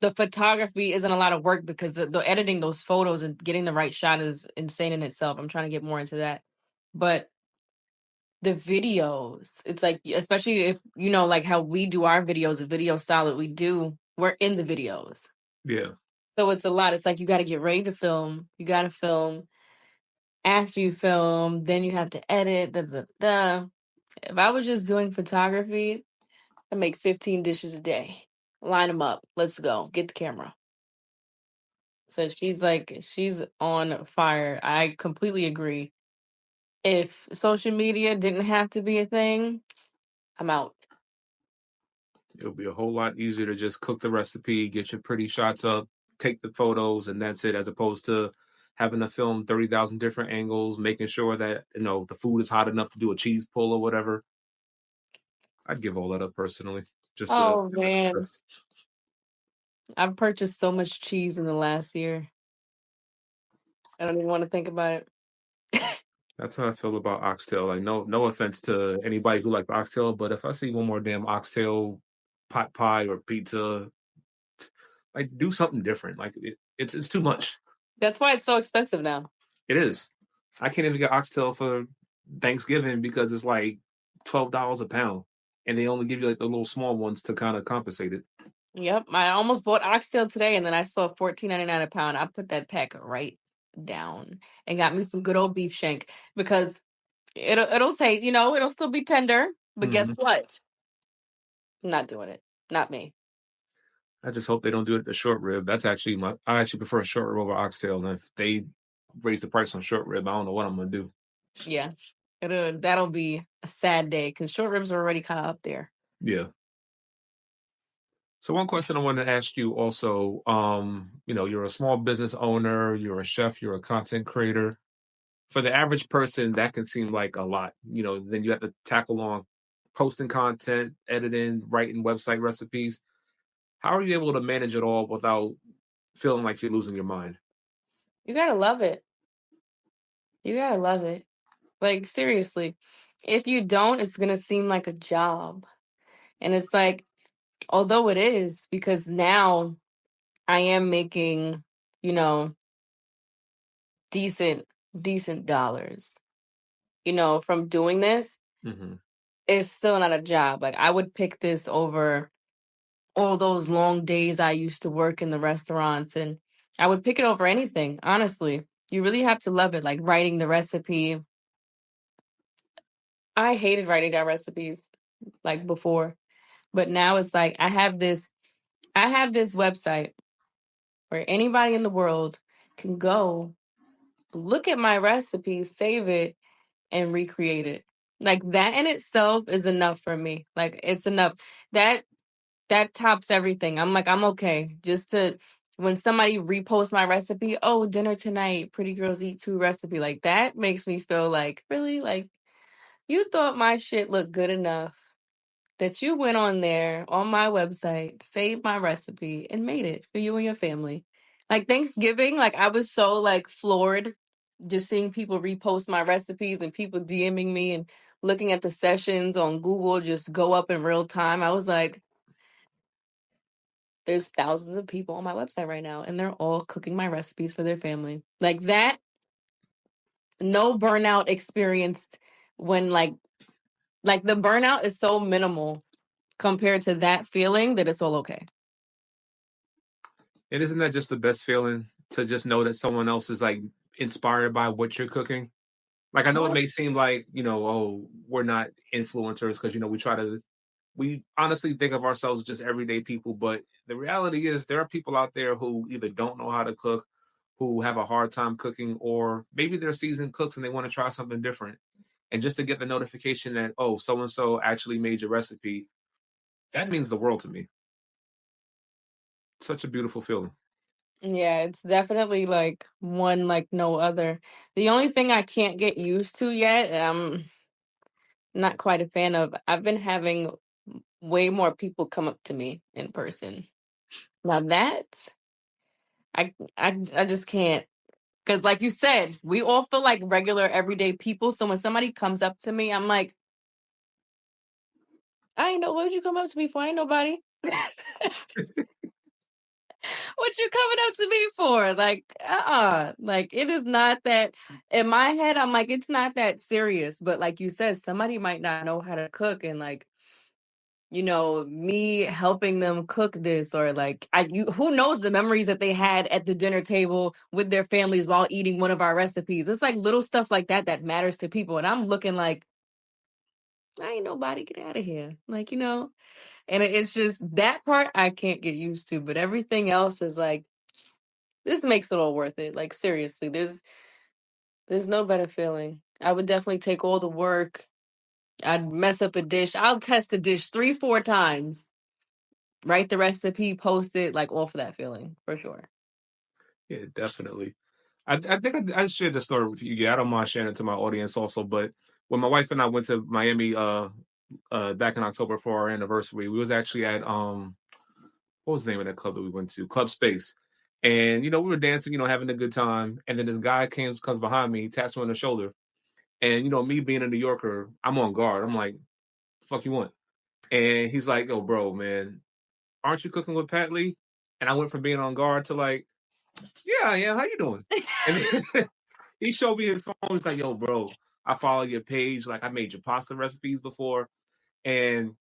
S2: the photography isn't a lot of work because the editing those photos and getting the right shot is insane in itself. I'm trying to get more into that. But the videos, it's like, especially if, you know, like how we do our videos, the video style that we do, we're in the videos.
S1: yeah.
S2: So it's a lot. It's like you got to get ready to film. You got to film. After you film, then you have to edit. Da, da, da. If I was just doing photography, I make 15 dishes a day. Line them up. Let's go. Get the camera. So she's like, she's on fire. I completely agree. If social media didn't have to be a thing, I'm out.
S1: It'll be a whole lot easier to just cook the recipe, get your pretty shots up, take the photos, and that's it, as opposed to having to film 30,000 different angles, making sure that, the food is hot enough to do a cheese pull or whatever. I'd give all that up personally, just to
S2: Oh
S1: less
S2: man,
S1: stress.
S2: I've purchased so much cheese in the last year. I don't even want to think about it.
S1: That's how I feel about oxtail. Like, no offense to anybody who like oxtail, but if I see one more damn oxtail pot pie or pizza, like do something different. Like it's too much.
S2: That's why it's so expensive now.
S1: It is. I can't even get oxtail for Thanksgiving because it's like $12 a pound, and they only give you like the little small ones to kind of compensate it.
S2: Yep, I almost bought oxtail today, and then I saw 14.99 a pound. I put that pack right down and got me some good old beef shank because it'll take, you know, it'll still be tender, but guess
S1: Hmm.
S2: what? I'm not doing it. Not me.
S1: I just hope they don't do it to short rib. I actually prefer a short rib over oxtail, and if they raise the price on short rib, I don't know what I'm gonna do.
S2: Yeah, that'll be a sad day because short ribs are already kind of up there.
S1: Yeah. So one question I wanted to ask you also, you're a small business owner, you're a chef, you're a content creator. For the average person, that can seem like a lot. Then you have to tackle on posting content, editing, writing website recipes. How are you able to manage it all without feeling like you're losing your mind?
S2: You gotta love it. You gotta love it. Like seriously. If you don't, it's gonna seem like a job. And it's like, although it is, because now I am making, you know, decent, decent dollars, from doing this,
S1: Hmm.
S2: it's still not a job. Like I would pick this over all those long days I used to work in the restaurants, and I would pick it over anything, honestly. You really have to love it, like writing the recipe. I hated writing down recipes like before, but now it's like I have this website where anybody in the world can go look at my recipe, save it, and recreate it. Like that in itself is enough for me. Like it's enough. That that tops everything. I'm like, I'm okay. Just to when somebody reposts my recipe, oh, dinner tonight, pretty girls eat two recipe. Like that makes me feel like, really? Like you thought my shit looked good enough that you went on there on my website, saved my recipe, and made it for you and your family. Like Thanksgiving, like I was so like floored just seeing people repost my recipes and people DMing me and looking at the sessions on Google just go up in real time. I was like, there's thousands of people on my website right now and they're all cooking my recipes for their family. Like that, no burnout experienced when like the burnout is so minimal compared to that feeling that it's all okay.
S1: And isn't that just the best feeling to just know that someone else is like inspired by what you're cooking? Like I know it
S2: What?
S1: may seem like, oh, we're not influencers because we honestly think of ourselves as just everyday people, but the reality is there are people out there who either don't know how to cook, who have a hard time cooking, or maybe they're seasoned cooks and they want to try something different. And just to get the notification that, oh, so and so actually made your recipe, that means the world to me. Such a beautiful feeling.
S2: Yeah, it's definitely like one like no other. The only thing I can't get used to yet, and I'm not quite a fan of, I've been having way more people come up to me in person. Now that I just can't. Because, like you said, we all feel like regular, everyday people. So when somebody comes up to me, I'm like, I ain't know what you come up to me for. I ain't nobody. What you coming up to me for? Like, like it is not that. In my head, I'm like, it's not that serious. But like you said, somebody might not know how to cook, and like, me helping them cook this, or like, who knows the memories that they had at the dinner table with their families while eating one of our recipes. It's like little stuff like that that matters to people, and I'm looking like, I ain't nobody, get out of here, like and it's just that part I can't get used to, but everything else is like, this makes it all worth it. Like seriously, there's no better feeling. I would definitely take all the work. I'd mess up a dish. I'll test a dish 3 4 times, write the recipe, post it, like all for that feeling for sure.
S1: Yeah, definitely. I think I shared the story with you. Yeah, I don't mind sharing it to my audience also. But when my wife and I went to Miami back in October for our anniversary, we was actually at what was the name of that club that we went to? Club Space. And we were dancing, having a good time. And then this guy comes behind me, taps me on the shoulder. And me being a New Yorker, I'm on guard. I'm like, fuck you want? And he's like, "Oh, bro, man, aren't you cooking with Pat Lee?" And I went from being on guard to like, "Yeah, I am. How you doing?" And then he showed me his phone. He's like, "Yo, bro, I follow your page. Like, I made your pasta recipes before." And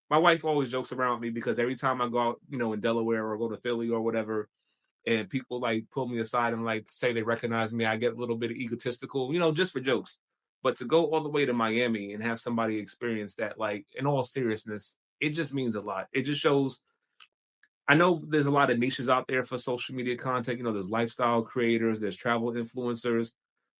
S1: my wife always jokes around with me because every time I go out, in Delaware or go to Philly or whatever, and people like pull me aside and like say they recognize me, I get a little bit of egotistical, just for jokes. But to go all the way to Miami and have somebody experience that, like in all seriousness, it just means a lot. It just shows. I know there's a lot of niches out there for social media content. There's lifestyle creators, there's travel influencers,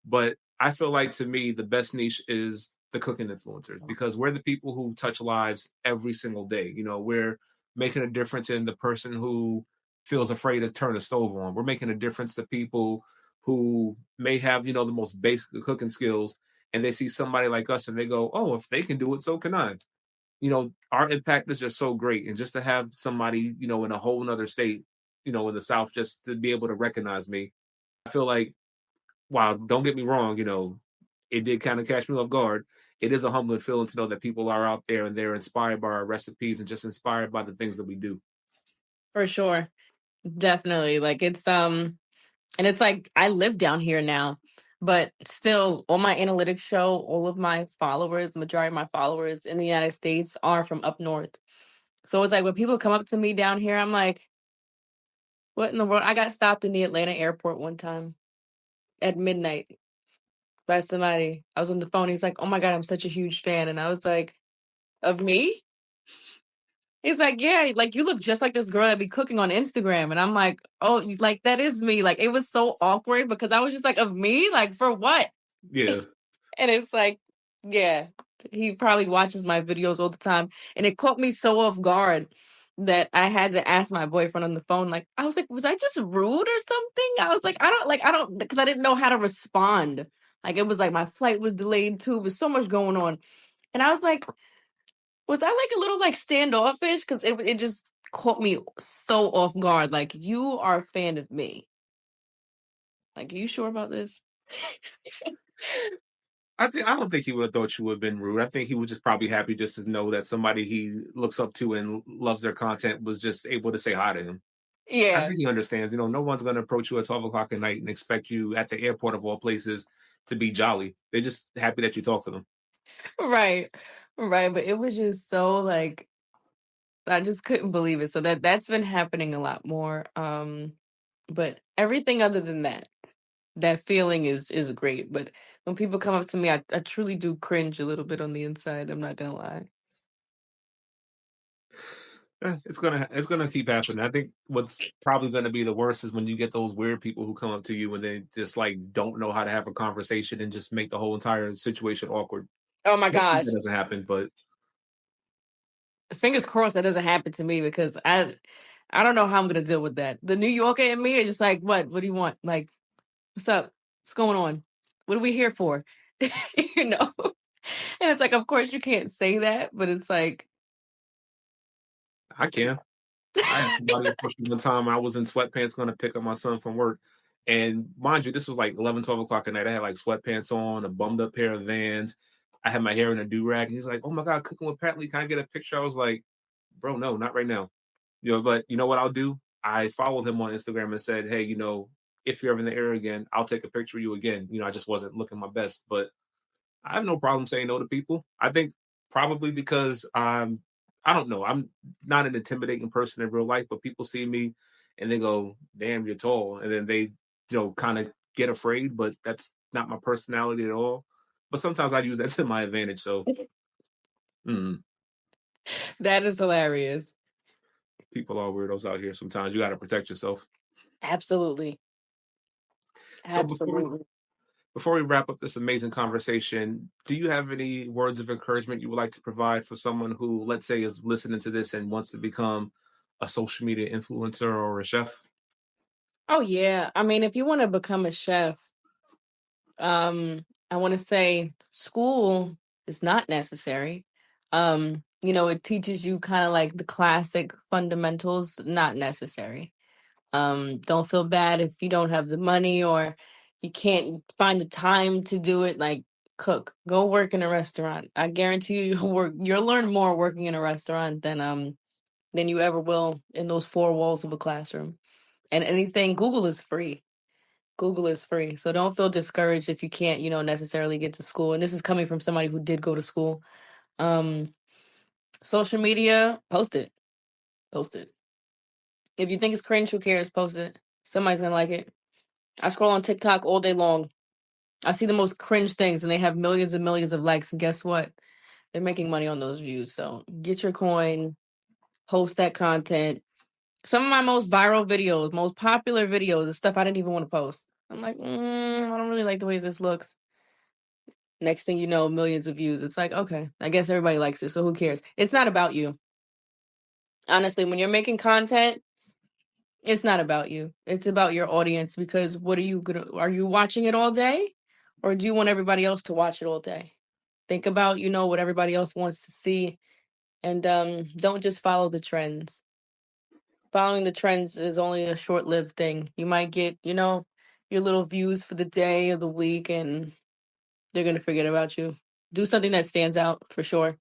S1: but I feel like to me the best niche is the cooking influencers because we're the people who touch lives every single day. We're making a difference in the person who feels afraid to turn the stove on. We're making a difference to people who may have, the most basic cooking skills and they see somebody like us and they go, "Oh, if they can do it, so can I." Our impact is just so great. And just to have somebody, in a whole nother state, in the South, just to be able to recognize me, I feel like, wow, don't get me wrong, it did kind of catch me off guard. It is a humbling feeling to know that people are out there and they're inspired by our recipes and just inspired by the things that we do.
S2: For sure. Definitely. Like and it's like I live down here now, but still on my analytics show, all of my followers, the majority of my followers in the United States are from up north. So it's like when people come up to me down here, I'm like, what in the world? I got stopped in the Atlanta airport one time at midnight by somebody. I was on the phone. He's like, "Oh my God, I'm such a huge fan." And I was like, "Of me?" He's like, "Yeah, like you look just like this girl that be cooking on Instagram." And I'm like, "Oh, like that is me." Like it was so awkward because I was just like, "Of me? Like for what?"
S1: Yeah.
S2: And it's like, yeah, he probably watches my videos all the time. And it caught me so off guard that I had to ask my boyfriend on the phone. Like, I was like, was I just rude or something? I was like, I don't, because I didn't know how to respond. Like, it was like my flight was delayed too. With so much going on. And I was like, was I like a little like standoffish? Because it just caught me so off guard. Like, you are a fan of me. Like, are you sure about this?
S1: I don't think he would have thought you would have been rude. I think he was just probably happy just to know that somebody he looks up to and loves their content was just able to say hi to him. I
S2: Yeah.
S1: think he understands. No one's going to approach you at 12 o'clock at night and expect you at the airport of all places to be jolly. They're just happy that you talk to them.
S2: Right. Right. But it was just so like I just couldn't believe it. So that's been happening a lot more. But everything other than that, that feeling is great. But when people come up to me, I truly do cringe a little bit on the inside. I'm not gonna lie.
S1: It's gonna keep happening. I think what's probably gonna be the worst is when you get those weird people who come up to you and they just like don't know how to have a conversation and just make the whole entire situation awkward.
S2: Oh my
S1: Hopefully
S2: gosh.
S1: that doesn't happen, but
S2: Fingers crossed that doesn't happen to me because I don't know how I'm gonna deal with that. The New Yorker in me is just like, what do you want? Like, what's up? What's going on? What are we here for? you know? And it's like, of course you can't say that, but it's like
S1: I can. I had somebody approach me one time. I was in sweatpants going to pick up my son from work. And mind you, this was like 11, 12 o'clock at night. I had like sweatpants on, a bummed up pair of Vans. I had my hair in a do rag. And he's like, "Oh my God, cooking with Pat Lee. Can I get a picture?" I was like, "Bro, no, not right now." But you know what I'll do? I followed him on Instagram and said, "Hey, if you're ever in the area again, I'll take a picture of you again." I just wasn't looking my best, but I have no problem saying no to people. I think probably because I don't know, I'm not an intimidating person in real life, but people see me and they go, "Damn, you're tall," and then they kind of get afraid. But that's not my personality at all. But sometimes I use that to my advantage. So mm,
S2: that is hilarious.
S1: people are weirdos out here. Sometimes you got to protect yourself.
S2: Absolutely.
S1: So
S2: Absolutely.
S1: before we wrap up this amazing conversation, do you have any words of encouragement you would like to provide for someone who, let's say, is listening to this and wants to become a social media influencer or a chef?
S2: Oh yeah. I mean, if you want to become a chef, I want to say school is not necessary. It teaches you kind of like the classic fundamentals, not necessary. Don't feel bad if you don't have the money or you can't find the time to do it. Like cook, go work in a restaurant. I guarantee you, you'll learn more working in a restaurant than you ever will in those four walls of a classroom. And anything, Google is free. Google is free. So don't feel discouraged if you can't, necessarily get to school. And this is coming from somebody who did go to school. Um, Social media, post it. Post it. If you think it's cringe, who cares? Post it. Somebody's gonna like it. I scroll on TikTok all day long. I see the most cringe things and they have millions and millions of likes. And guess what? They're making money on those views. So get your coin, post that content. Some of my most viral videos, most popular videos, is stuff I didn't even want to post. I'm like, I don't really like the way this looks. Next thing you know, millions of views. It's like, okay, I guess everybody likes it. So who cares? It's not about you. Honestly, when you're making content, it's not about you. It's about your audience because are you watching it all day? Or do you want everybody else to watch it all day? Think about, what everybody else wants to see and don't just follow the trends. Following the trends is only a short-lived thing. You might get, your little views for the day or the week and They're gonna forget about you. Do something that stands out for sure.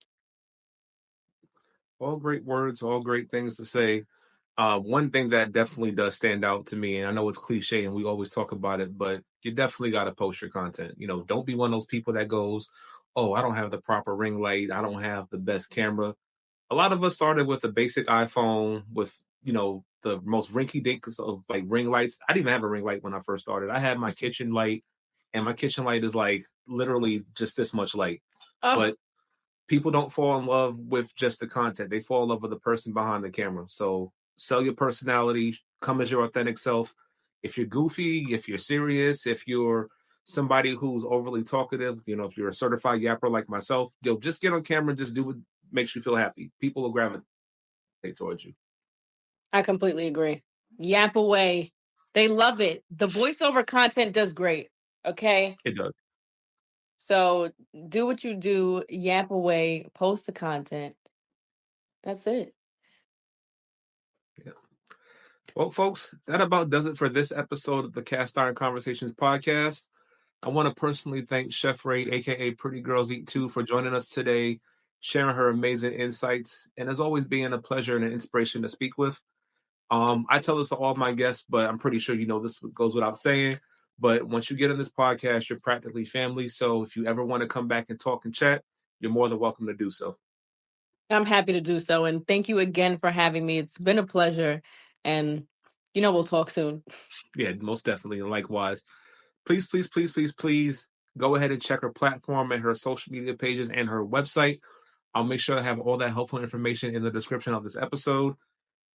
S1: All great words, all great things to say. One thing that definitely does stand out to me, and I know it's cliche and we always talk about it, but you definitely got to post your content. Don't be one of those people that goes, "Oh, I don't have the proper ring light. I don't have the best camera." A lot of us started with a basic iPhone with, the most rinky dinks of like ring lights. I didn't even have a ring light when I first started. I had my kitchen light, and my kitchen light is like literally just this much light.
S2: Oh,
S1: But people don't fall in love with just the content. They fall in love with the person behind the camera. So sell your personality, come as your authentic self. If you're goofy, if you're serious, if you're somebody who's overly talkative, if you're a certified yapper like myself, just get on camera and just do what makes you feel happy. People will gravitate towards you.
S2: I completely agree. Yap away. They love it. The voiceover content does great. Okay.
S1: It does.
S2: So do what you do, yap away, post the content. That's it.
S1: Yeah. Well, folks, that about does it for this episode of the Cast Iron Conversations podcast. I want to personally thank Chef Ray, aka Pretty Girls Eat Too, for joining us today, sharing her amazing insights, and as always, being a pleasure and an inspiration to speak with. I tell this to all my guests, but I'm pretty sure this goes without saying. But once you get on this podcast, you're practically family. So if you ever want to come back and talk and chat, you're more than welcome to do so.
S2: I'm happy to do so. And thank you again for having me. It's been a pleasure. And we'll talk soon.
S1: Yeah, most definitely. And likewise, please, please, please, please, please go ahead and check her platform and her social media pages and her website. I'll make sure to have all that helpful information in the description of this episode.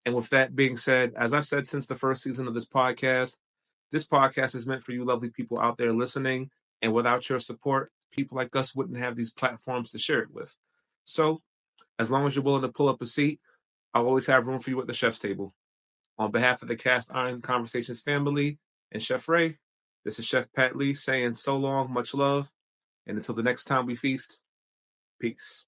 S1: And with that being said, as I've said since the first season of this podcast is meant for you lovely people out there listening. And without your support, people like us wouldn't have these platforms to share it with. So as long as you're willing to pull up a seat, I'll always have room for you at the chef's table. On behalf of the Cast Iron Conversations family and Chef Ray, this is Chef Pat Lee saying so long, much love, and until the next time we feast, peace.